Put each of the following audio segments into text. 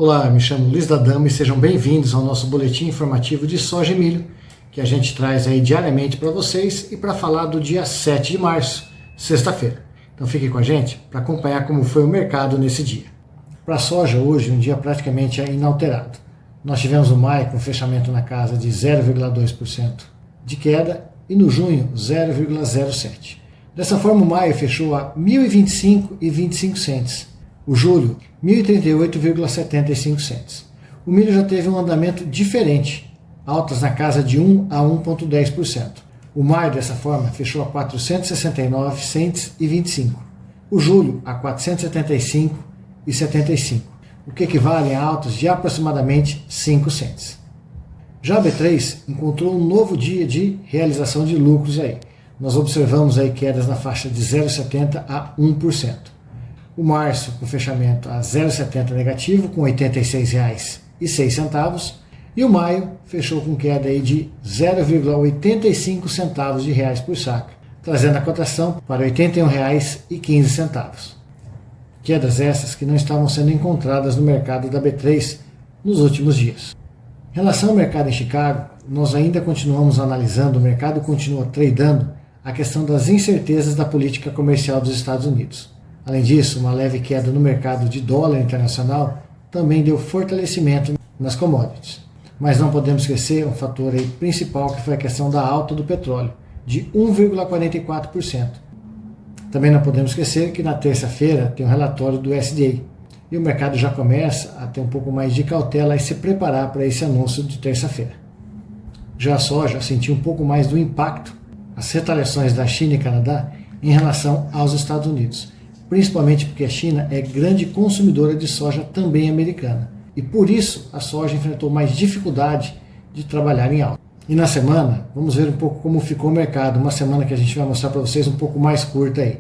Olá, me chamo Luiz D'Adamo e sejam bem-vindos ao nosso boletim informativo de soja e milho, que a gente traz aí diariamente para vocês e para falar do dia 7 de março, sexta-feira. Então fique com a gente para acompanhar como foi o mercado nesse dia. Para a soja, hoje, um dia praticamente inalterado. Nós tivemos o maio com fechamento na casa de 0,2% de queda e no junho 0,07%. Dessa forma, o maio fechou a 1.025,25 cents. O julho, 1.038,75 cents. O milho já teve um andamento diferente, altas na casa de 1 a 1,10%. O maio, dessa forma, fechou a 469 cents e 25. O julho, a 475,75, o que equivale a altas de aproximadamente 5 cents. Já a B3 encontrou um novo dia de realização de lucros aí. Nós observamos aí quedas na faixa de 0,70 a 1%. O março com fechamento a 0,70 negativo, com R$ 86,06. E o maio fechou com queda aí de 0,85 centavos de reais por saca, trazendo a cotação para R$ 81,15. Quedas essas que não estavam sendo encontradas no mercado da B3 nos últimos dias. Em relação ao mercado em Chicago, nós ainda continuamos analisando, o mercado continua tradando a questão das incertezas da política comercial dos Estados Unidos. Além disso, uma leve queda no mercado de dólar internacional também deu fortalecimento nas commodities. Mas não podemos esquecer um fator aí principal, que foi a questão da alta do petróleo, de 1,44%. Também não podemos esquecer que na terça-feira tem um relatório do USDA, e o mercado já começa a ter um pouco mais de cautela e se preparar para esse anúncio de terça-feira. Já a soja sentiu um pouco mais do impacto, as retaliações da China e Canadá em relação aos Estados Unidos, principalmente porque a China é grande consumidora de soja também americana, e por isso a soja enfrentou mais dificuldade de trabalhar em alta. E na semana, vamos ver um pouco como ficou o mercado, uma semana que a gente vai mostrar para vocês um pouco mais curta aí,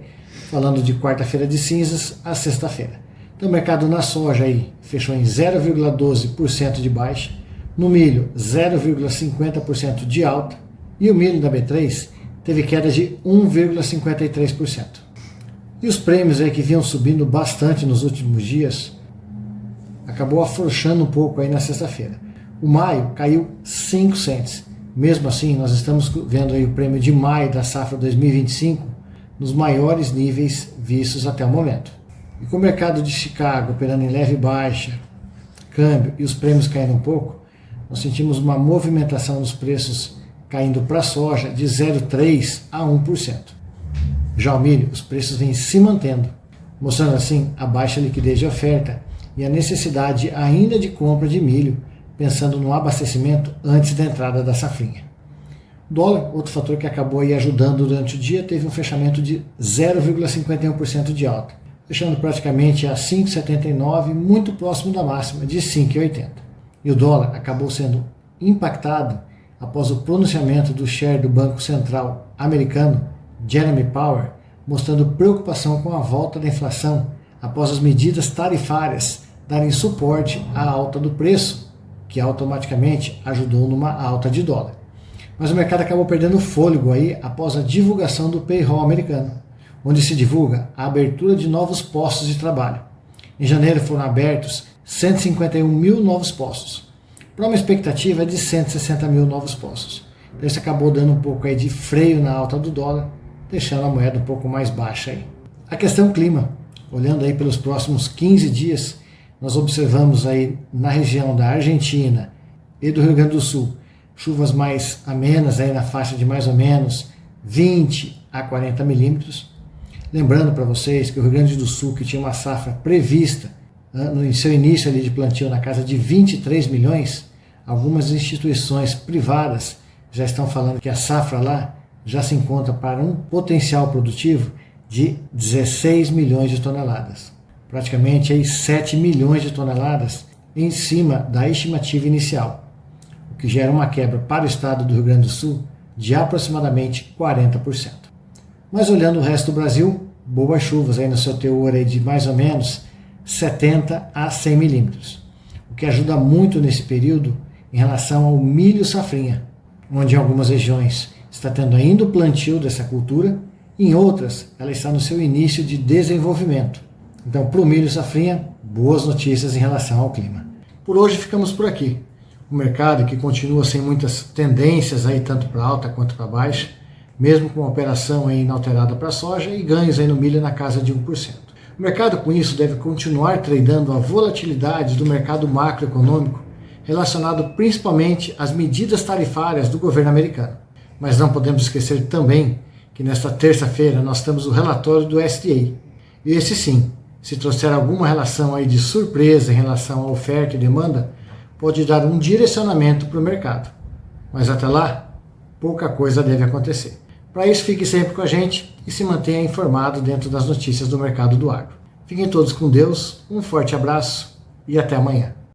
falando de quarta-feira de cinzas a sexta-feira. Então o mercado na soja aí fechou em 0,12% de baixa, no milho 0,50% de alta, e o milho da B3 teve queda de 1,53%. E os prêmios aí que vinham subindo bastante nos últimos dias, acabou afrouxando um pouco aí na sexta-feira. O maio caiu 5 cents. Mesmo assim, nós estamos vendo aí o prêmio de maio da safra 2025 nos maiores níveis vistos até o momento. E com o mercado de Chicago operando em leve baixa, câmbio e os prêmios caindo um pouco, nós sentimos uma movimentação dos preços caindo para a soja de 0,3% a 1%. Já o milho, os preços vêm se mantendo, mostrando assim a baixa liquidez de oferta e a necessidade ainda de compra de milho, pensando no abastecimento antes da entrada da safrinha. O dólar, outro fator que acabou aí ajudando durante o dia, teve um fechamento de 0,51% de alta, fechando praticamente a 5,79, muito próximo da máxima de 5,80. E o dólar acabou sendo impactado após o pronunciamento do chair do Banco Central americano, Jeremy Powell, mostrando preocupação com a volta da inflação após as medidas tarifárias darem suporte à alta do preço, que automaticamente ajudou numa alta de dólar. Mas o mercado acabou perdendo fôlego aí após a divulgação do payroll americano, onde se divulga a abertura de novos postos de trabalho. Em janeiro foram abertos 151 mil novos postos, para uma expectativa de 160 mil novos postos. Então isso acabou dando um pouco aí de freio na alta do dólar, deixando a moeda um pouco mais baixa aí. A questão clima, olhando aí pelos próximos 15 dias, nós observamos aí na região da Argentina e do Rio Grande do Sul, chuvas mais amenas aí na faixa de mais ou menos 20 a 40 milímetros. Lembrando para vocês que o Rio Grande do Sul, que tinha uma safra prevista no seu início ali de plantio na casa de 23 milhões, algumas instituições privadas já estão falando que a safra lá já se encontra para um potencial produtivo de 16 milhões de toneladas. Praticamente aí 7 milhões de toneladas em cima da estimativa inicial, o que gera uma quebra para o estado do Rio Grande do Sul de aproximadamente 40%. Mas olhando o resto do Brasil, boas chuvas aí no seu teor aí de mais ou menos 70 a 100 milímetros, o que ajuda muito nesse período em relação ao milho safrinha, onde em algumas regiões está tendo ainda o plantio dessa cultura, e em outras ela está no seu início de desenvolvimento. Então, para o milho safrinha, boas notícias em relação ao clima. Por hoje ficamos por aqui. O mercado que continua sem muitas tendências aí tanto para alta quanto para baixa, mesmo com uma operação aí inalterada para a soja e ganhos aí no milho na casa de 1%. O mercado com isso deve continuar tradando a volatilidade do mercado macroeconômico relacionado principalmente às medidas tarifárias do governo americano. Mas não podemos esquecer também que nesta terça-feira nós temos o relatório do SDA. E esse sim, se trouxer alguma relação aí de surpresa em relação à oferta e demanda, pode dar um direcionamento para o mercado. Mas até lá, pouca coisa deve acontecer. Para isso, fique sempre com a gente e se mantenha informado dentro das notícias do mercado do agro. Fiquem todos com Deus, um forte abraço e até amanhã.